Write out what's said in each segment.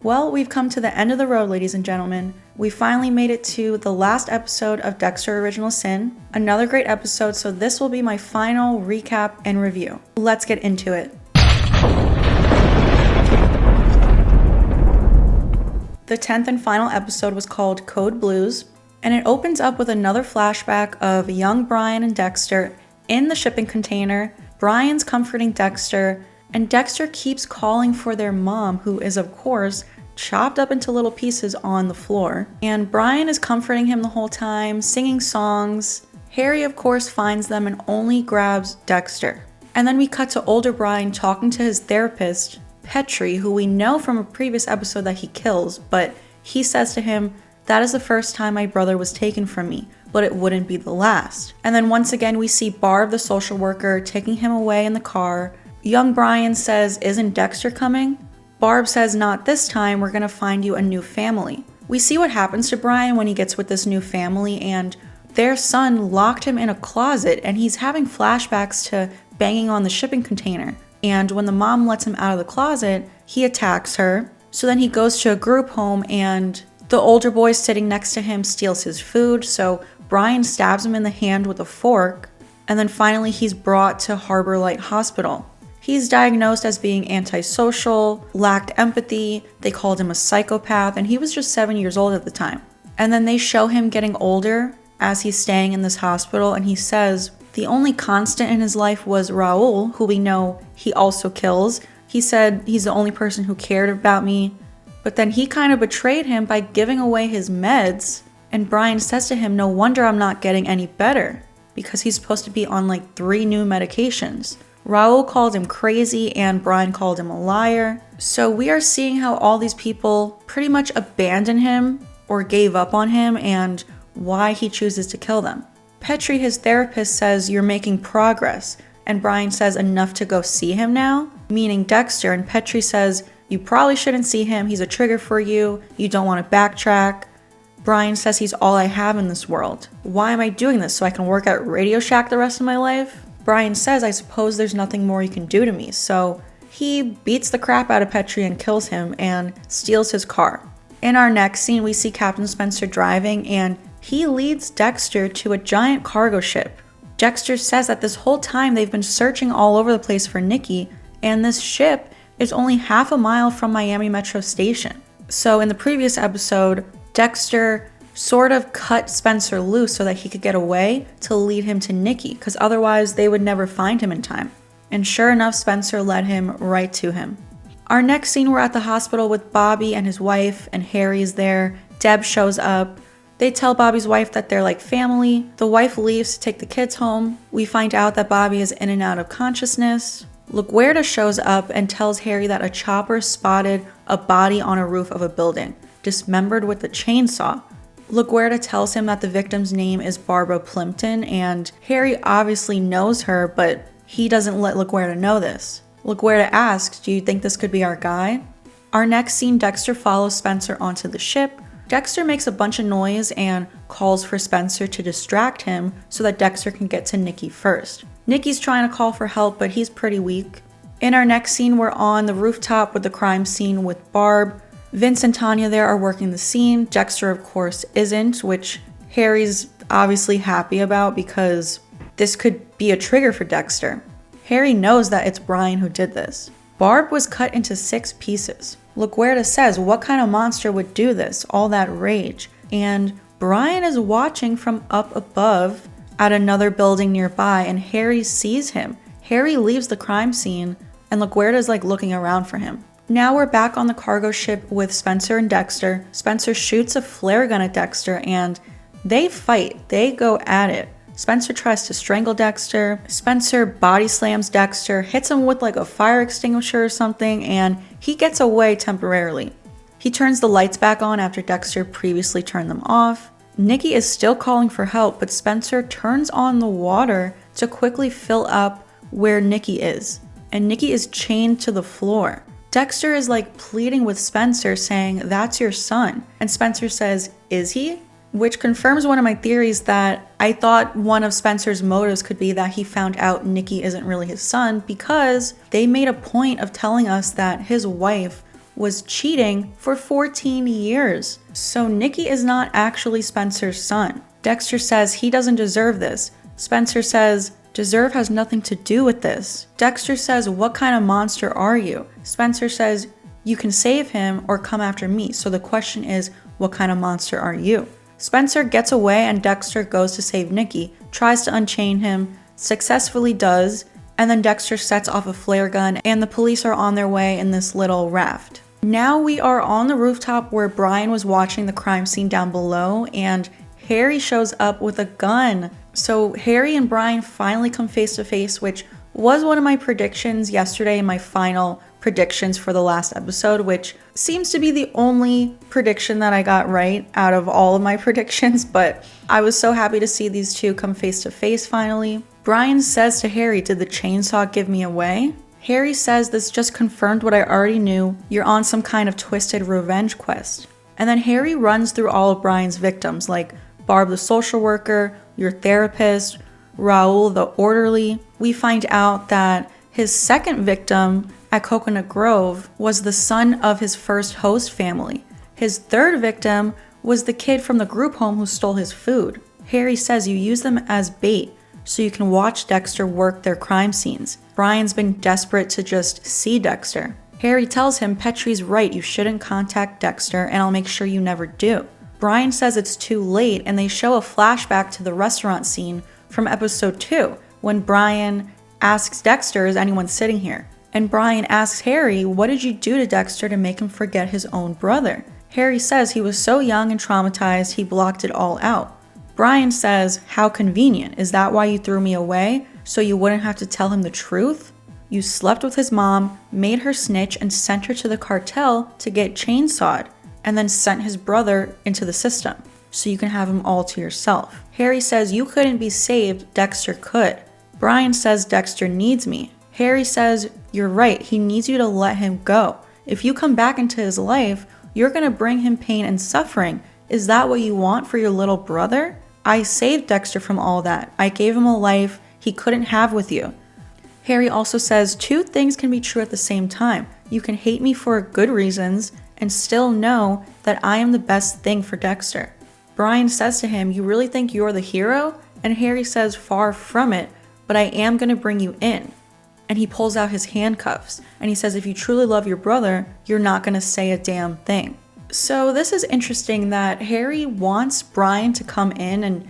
Well, we've come to the end of the road, ladies and gentlemen. We finally made it to the last episode of Dexter Original Sin. Another great episode, so this will be my final recap and review. Let's get into it. The 10th and final episode was called Code Blues, and it opens up with another flashback of young Brian and Dexter in the shipping container. Brian's comforting Dexter, and Dexter keeps calling for their mom, who is, of course, chopped up into little pieces on the floor. And Brian is comforting him the whole time, singing songs. Harry, of course, finds them and only grabs Dexter. And then we cut to older Brian talking to his therapist, Petrie, who we know from a previous episode that he kills, but he says to him, "That is the first time my brother was taken from me, but it wouldn't be the last." And then once again, we see Barb, the social worker, taking him away in the car. Young Brian says, "Isn't Dexter coming?" Barb says, "Not this time, we're gonna find you a new family." We see what happens to Brian when he gets with this new family, and their son locked him in a closet, and he's having flashbacks to banging on the shipping container. And when the mom lets him out of the closet, he attacks her. So then he goes to a group home, and the older boy sitting next to him steals his food, so Brian stabs him in the hand with a fork, and then finally he's brought to Harbor Light Hospital. He's diagnosed as being antisocial, lacked empathy, they called him a psychopath, and he was just 7 years old at the time. And then they show him getting older as he's staying in this hospital, and he says the only constant in his life was Raul, who we know he also kills. He said he's the only person who cared about me, but then he kind of betrayed him by giving away his meds, and Brian says to him, "No wonder I'm not getting any better," because he's supposed to be on like 3 new medications. Raul called him crazy and Brian called him a liar. So we are seeing how all these people pretty much abandoned him or gave up on him and why he chooses to kill them. Petrie, his therapist, says, "You're making progress," and Brian says, "Enough to go see him now?" Meaning Dexter, and Petrie says, "You probably shouldn't see him, he's a trigger for you, you don't want to backtrack." Brian says, "He's all I have in this world. Why am I doing this, so I can work at Radio Shack the rest of my life?" Brian says, "I suppose there's nothing more you can do to me," so he beats the crap out of Petrie and kills him and steals his car. In our next scene, we see Captain Spencer driving, and he leads Dexter to a giant cargo ship. Dexter says that this whole time they've been searching all over the place for Nikki, and this ship is only half a mile from Miami Metro Station. So in the previous episode, Dexter sort of cut Spencer loose so that he could get away to lead him to Nikki, because otherwise they would never find him in time. And sure enough, Spencer led him right to him. Our next scene, we're at the hospital with Bobby and his wife, and Harry's there. Deb shows up. They tell Bobby's wife that they're like family. The wife leaves to take the kids home. We find out that Bobby is in and out of consciousness. LaGuardia shows up and tells Harry that a chopper spotted a body on a roof of a building, dismembered with a chainsaw. LaGuardia tells him that the victim's name is Barbara Plimpton, and Harry obviously knows her, but he doesn't let LaGuardia know this. LaGuardia asks, "Do you think this could be our guy?" Our next scene, Dexter follows Spencer onto the ship. Dexter makes a bunch of noise and calls for Spencer to distract him so that Dexter can get to Nikki first. Nikki's trying to call for help, but he's pretty weak. In our next scene, we're on the rooftop with the crime scene with Barb. Vince and Tanya there are working the scene. Dexter, of course, isn't, which Harry's obviously happy about because this could be a trigger for Dexter. Harry knows that it's Brian who did this. Barb was cut into 6 pieces. LaGuardia says, "What kind of monster would do this? All that rage." And Brian is watching from up above at another building nearby, and Harry sees him. Harry leaves the crime scene, and LaGuardia is like looking around for him. Now we're back on the cargo ship with Spencer and Dexter. Spencer shoots a flare gun at Dexter, and they fight. They go at it. Spencer tries to strangle Dexter. Spencer body slams Dexter, hits him with like a fire extinguisher or something, and he gets away temporarily. He turns the lights back on after Dexter previously turned them off. Nikki is still calling for help, but Spencer turns on the water to quickly fill up where Nikki is, and Nikki is chained to the floor. Dexter is like pleading with Spencer, saying, "That's your son." And Spencer says, "Is he?" Which confirms one of my theories that I thought one of Spencer's motives could be that he found out Nikki isn't really his son, because they made a point of telling us that his wife was cheating for 14 years. So Nikki is not actually Spencer's son. Dexter says he doesn't deserve this. Spencer says, deserve has nothing to do with this. Dexter says, what kind of monster are you? Spencer says, you can save him or come after me. So the question is, what kind of monster are you? Spencer gets away and Dexter goes to save Nikki, tries to unchain him, successfully does, and then Dexter sets off a flare gun and the police are on their way in this little raft. Now we are on the rooftop where Brian was watching the crime scene down below and Harry shows up with a gun. So Harry and Brian finally come face to face, which was one of my predictions yesterday in my final predictions for the last episode, which seems to be the only prediction that I got right out of all of my predictions, but I was so happy to see these two come face to face finally. Brian says to Harry, did the chainsaw give me away? Harry says this just confirmed what I already knew, you're on some kind of twisted revenge quest. And then Harry runs through all of Brian's victims, like Barb the social worker, your therapist, Raoul the orderly. We find out that his second victim at Coconut Grove was the son of his first host family. His third victim was the kid from the group home who stole his food. Harry says you use them as bait so you can watch Dexter work their crime scenes. Brian's been desperate to just see Dexter. Harry tells him Petrie's right, you shouldn't contact Dexter and I'll make sure you never do. Brian says it's too late and they show a flashback to the restaurant scene from episode 2 when Brian asks Dexter, is anyone sitting here? And Brian asks Harry, what did you do to Dexter to make him forget his own brother? Harry says he was so young and traumatized he blocked it all out. Brian says, how convenient, is that why you threw me away? So you wouldn't have to tell him the truth? You slept with his mom, made her snitch and sent her to the cartel to get chainsawed, and then sent his brother into the system so you can have him all to yourself. Harry says you couldn't be saved, Dexter could. Brian says Dexter needs me. Harry says, you're right, he needs you to let him go. If you come back into his life, you're gonna bring him pain and suffering. Is that what you want for your little brother? I saved Dexter from all that. I gave him a life he couldn't have with you. Harry also says, two things can be true at the same time. You can hate me for good reasons and still know that I am the best thing for Dexter. Brian says to him, you really think you're the hero? And Harry says, far from it, but I am gonna bring you in. And he pulls out his handcuffs and he says, if you truly love your brother, you're not gonna say a damn thing. So this is interesting that Harry wants Brian to come in and,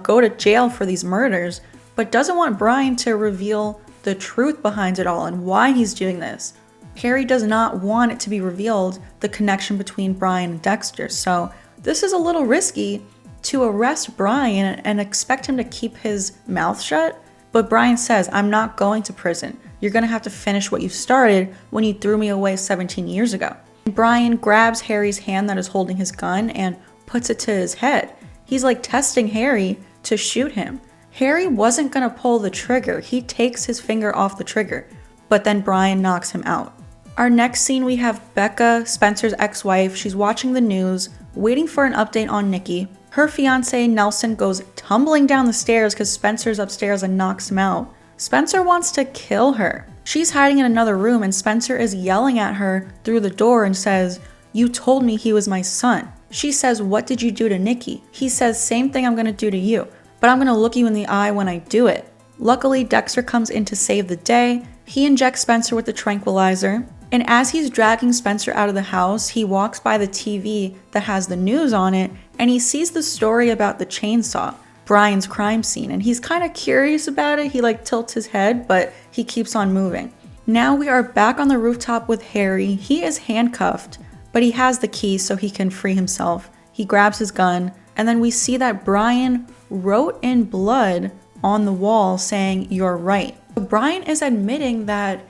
go to jail for these murders, but doesn't want Brian to reveal the truth behind it all and why he's doing this. Harry does not want it to be revealed, the connection between Brian and Dexter. So this is a little risky to arrest Brian and expect him to keep his mouth shut. But Brian says, I'm not going to prison. You're gonna have to finish what you started when you threw me away 17 years ago. Brian grabs Harry's hand that is holding his gun and puts it to his head. He's like testing Harry to shoot him. Harry wasn't gonna pull the trigger. He takes his finger off the trigger, but then Brian knocks him out. Our next scene, we have Becca, Spencer's ex-wife. She's watching the news, waiting for an update on Nikki. Her fiance, Nelson, goes tumbling down the stairs because Spencer's upstairs and knocks him out. Spencer wants to kill her. She's hiding in another room and Spencer is yelling at her through the door and says, you told me he was my son. She says, what did you do to Nikki? He says, same thing I'm gonna do to you, but I'm gonna look you in the eye when I do it. Luckily, Dexter comes in to save the day. He injects Spencer with the tranquilizer. And as he's dragging Spencer out of the house, he walks by the TV that has the news on it and he sees the story about the chainsaw, Brian's crime scene, and he's kind of curious about it. He tilts his head, but he keeps on moving. Now we are back on the rooftop with Harry. He is handcuffed, but he has the key so he can free himself. He grabs his gun, and then we see that Brian wrote in blood on the wall saying, you're right. So Brian is admitting that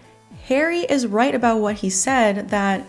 Harry is right about what he said, that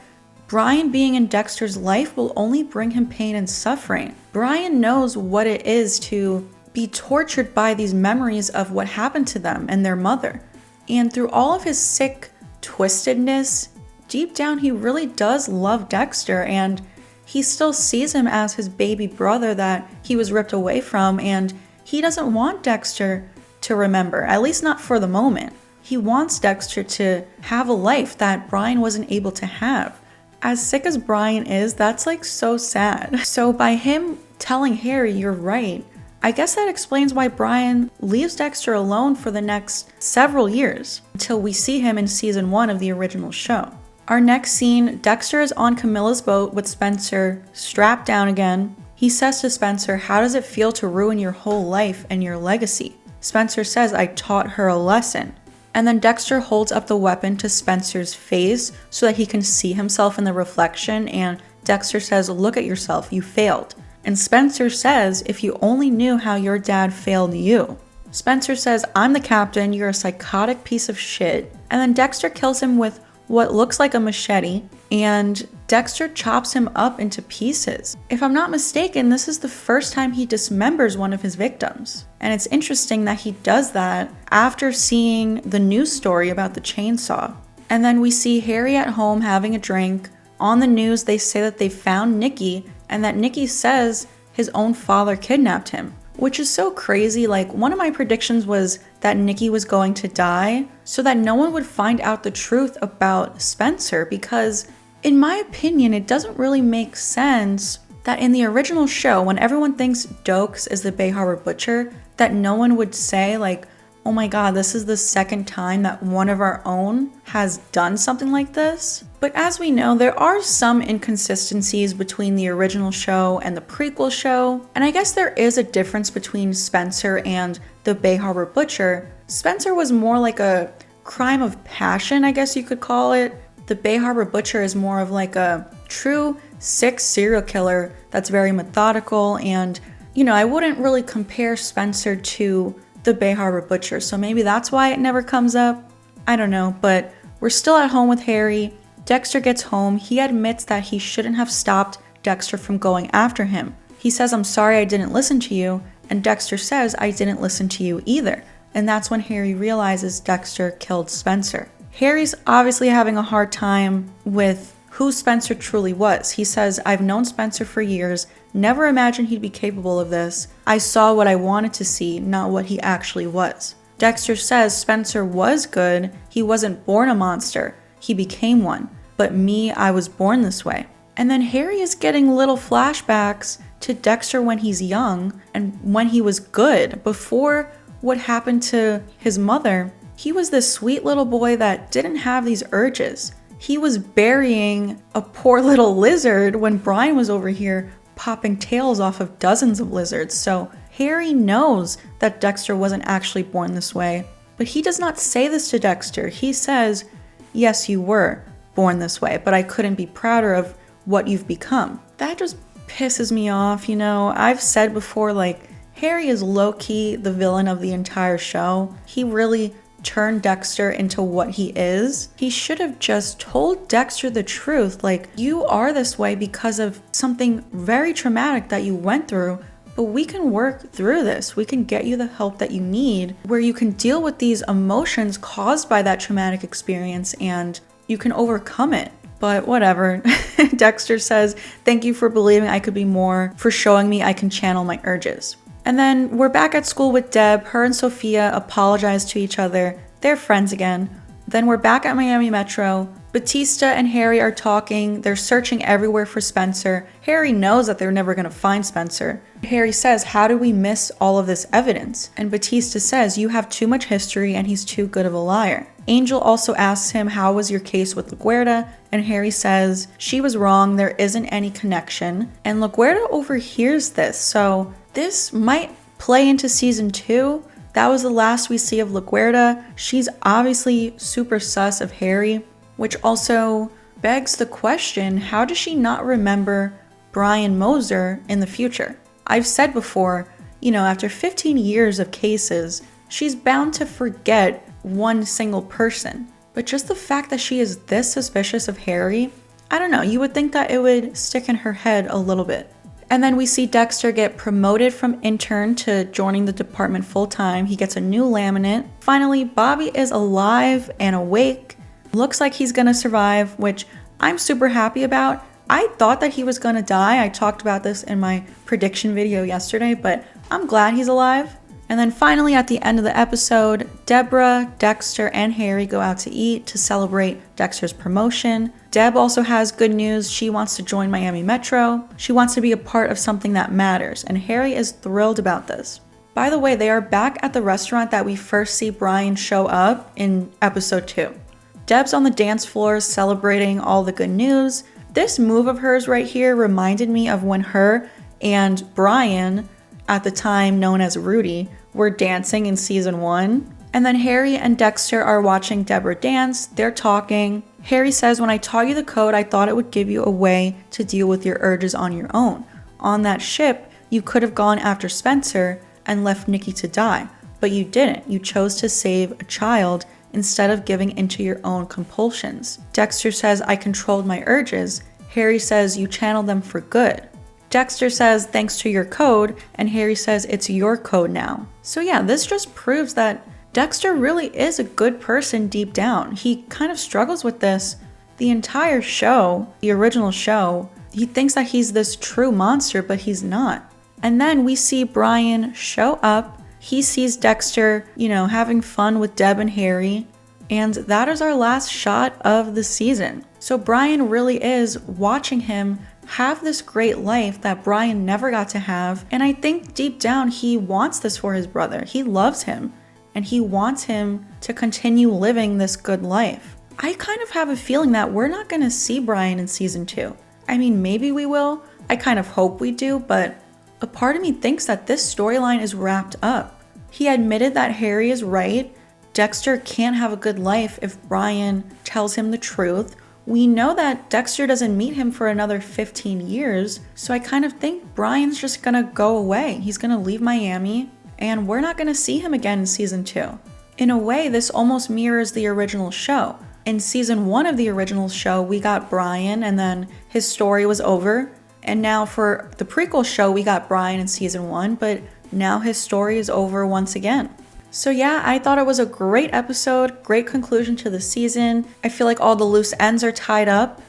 Brian being in Dexter's life will only bring him pain and suffering. Brian knows what it is to be tortured by these memories of what happened to them and their mother. And through all of his sick twistedness, deep down he really does love Dexter and he still sees him as his baby brother that he was ripped away from, and he doesn't want Dexter to remember, at least not for the moment. He wants Dexter to have a life that Brian wasn't able to have. as sick as Brian is, that's like so sad. So by him telling Harry, you're right, I guess that explains why Brian leaves Dexter alone for the next several years until we see him in season 1 of the original show. Our next scene, Dexter is on Camilla's boat with Spencer strapped down again. He says to Spencer, how does it feel to ruin your whole life and your legacy? Spencer says, I taught her a lesson. And then Dexter holds up the weapon to Spencer's face so that he can see himself in the reflection, and Dexter says, look at yourself, you failed. And Spencer says, if you only knew how your dad failed you. Spencer says, I'm the captain, you're a psychotic piece of shit. And then Dexter kills him with what looks like a machete, and Dexter chops him up into pieces. If I'm not mistaken, this is the first time he dismembers one of his victims. And it's interesting that he does that after seeing the news story about the chainsaw. And then we see Harry at home having a drink. On the news, they say that they found Nicky, and that Nicky says his own father kidnapped him, which is so crazy. Like, one of my predictions was that Nicky was going to die so that no one would find out the truth about Spencer, because in my opinion, it doesn't really make sense that in the original show, when everyone thinks Dokes is the Bay Harbor Butcher, that no one would say like, oh my god, this is the second time that one of our own has done something like this. But as we know, there are some inconsistencies between the original show and the prequel show, and I guess there is a difference between Spencer and the Bay Harbor Butcher. Spencer was more like a crime of passion, I guess you could call it. The Bay Harbor Butcher is more of like a true sick serial killer that's very methodical, and you know, I wouldn't really compare Spencer to the Bay Harbor Butcher, so maybe that's why it never comes up. I don't know, but we're still at home with Harry. Dexter gets home. He admits that he shouldn't have stopped Dexter from going after him. He says, I'm sorry I didn't listen to you, and Dexter says, I didn't listen to you either. And that's when Harry realizes Dexter killed Spencer. Harry's obviously having a hard time with who Spencer truly was. He says, I've known Spencer for years, never imagined he'd be capable of this. I saw what I wanted to see, not what he actually was. Dexter says Spencer was good, he wasn't born a monster, he became one. But me, I was born this way. And then Harry is getting little flashbacks to Dexter when he's young and when he was good. Before what happened to his mother, he was this sweet little boy that didn't have these urges. He was burying a poor little lizard when Brian was over here popping tails off of dozens of lizards. So Harry knows that Dexter wasn't actually born this way, but he does not say this to Dexter. He says, yes, you were born this way, but I couldn't be prouder of what you've become. That just pisses me off, you know. I've said before, like, Harry is low-key the villain of the entire show. He really turned Dexter into what he is. He should have just told Dexter the truth, like, you are this way because of something very traumatic that you went through, but we can work through this. We can get you the help that you need, where you can deal with these emotions caused by that traumatic experience and you can overcome it. But whatever. Dexter says, thank you for believing I could be more, for showing me I can channel my urges. And then we're back at school with Deb. Her and Sophia apologize to each other. They're friends again. Then we're back at Miami Metro. Batista and Harry are talking. They're searching everywhere for Spencer. Harry knows that they're never going to find Spencer. Harry says, how do we miss all of this evidence? And Batista says, you have too much history and he's too good of a liar. Angel also asks him, how was your case with LaGuerta? And Harry says, she was wrong, there isn't any connection. And LaGuerta overhears this, so this might play into season 2. That was the last we see of LaGuerta. She's obviously super sus of Harry, which also begs the question, how does she not remember Brian Moser in the future? I've said before, you know, after 15 years of cases, she's bound to forget one single person. But just the fact that she is this suspicious of Harry, I don't know, you would think that it would stick in her head a little bit. And then we see Dexter get promoted from intern to joining the department full-time. He gets a new laminate. Finally, Bobby is alive and awake. Looks like he's gonna survive, which I'm super happy about. I thought that he was gonna die. I talked about this in my prediction video yesterday, but I'm glad he's alive. And then finally, at the end of the episode, Deborah, Dexter, and Harry go out to eat to celebrate Dexter's promotion. Deb also has good news. She wants to join Miami Metro. She wants to be a part of something that matters, and Harry is thrilled about this. By the way, they are back at the restaurant that we first see Brian show up in episode 2. Deb's on the dance floor celebrating all the good news. This move of hers right here reminded me of when her and Brian, at the time known as Rudy, were dancing in season 1. And then Harry and Dexter are watching Deborah dance. They're talking. Harry says, "When I taught you the code, I thought it would give you a way to deal with your urges on your own. On that ship, you could have gone after Spencer and left Nikki to die, but you didn't. You chose to save a child instead of giving into your own compulsions." Dexter says, "I controlled my urges." Harry says, "You channeled them for good." Dexter says, "Thanks to your code," and Harry says, "It's your code now." So yeah, this just proves that Dexter really is a good person deep down. He kind of struggles with this the entire show, the original show. He thinks that he's this true monster, but he's not. And then we see Brian show up. He sees Dexter, having fun with Deb and Harry. And that is our last shot of the season. So Brian really is watching him have this great life that Brian never got to have. And I think deep down, he wants this for his brother. He loves him and he wants him to continue living this good life. I kind of have a feeling that we're not going to see Brian in season 2. I mean, maybe we will. I kind of hope we do, but a part of me thinks that this storyline is wrapped up. He admitted that Harry is right. Dexter can't have a good life if Brian tells him the truth. We know that Dexter doesn't meet him for another 15 years, so I kind of think Brian's just gonna go away. He's gonna leave Miami, and we're not gonna see him again in season 2. In a way, this almost mirrors the original show. In season 1 of the original show, we got Brian, and then his story was over. And now for the prequel show, we got Brian in season 1, but now his story is over once again. So yeah, I thought it was a great episode, great conclusion to the season. I feel like all the loose ends are tied up.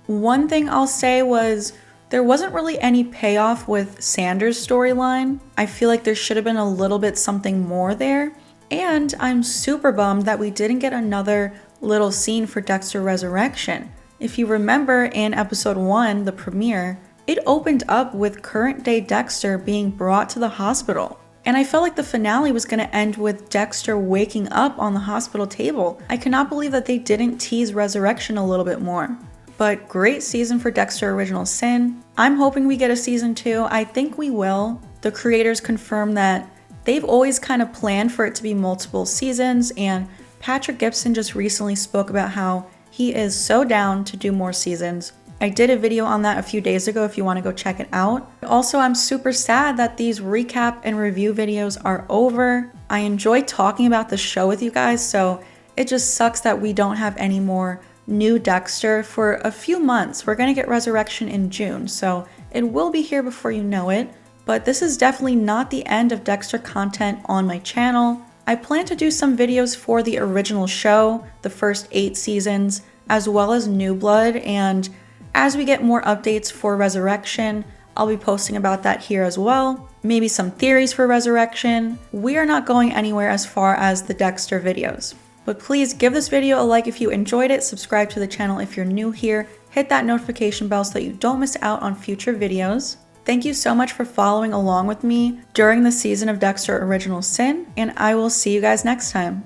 One thing I'll say was there wasn't really any payoff with Sanders' storyline. I feel like there should have been a little bit something more there. And I'm super bummed that we didn't get another little scene for Dexter Resurrection. If you remember in episode 1, the premiere, it opened up with current day Dexter being brought to the hospital. And I felt like the finale was going to end with Dexter waking up on the hospital table. I cannot believe that they didn't tease Resurrection a little bit more. But great season for Dexter Original Sin. I'm hoping we get a season 2. I think we will. The creators confirmed that they've always kind of planned for it to be multiple seasons, and Patrick Gibson just recently spoke about how he is so down to do more seasons. I did a video on that a few days ago if you want to go check it out. Also, I'm super sad that these recap and review videos are over. I enjoy talking about the show with you guys, so it just sucks that we don't have any more new Dexter for a few months. We're going to get Resurrection in June, so it will be here before you know it. But this is definitely not the end of Dexter content on my channel. I plan to do some videos for the original show, the first 8 seasons, as well as New Blood, and as we get more updates for Resurrection, I'll be posting about that here as well. Maybe some theories for Resurrection. We are not going anywhere as far as the Dexter videos. But please give this video a like if you enjoyed it, subscribe to the channel if you're new here, hit that notification bell so that you don't miss out on future videos. Thank you so much for following along with me during the season of Dexter Original Sin, and I will see you guys next time.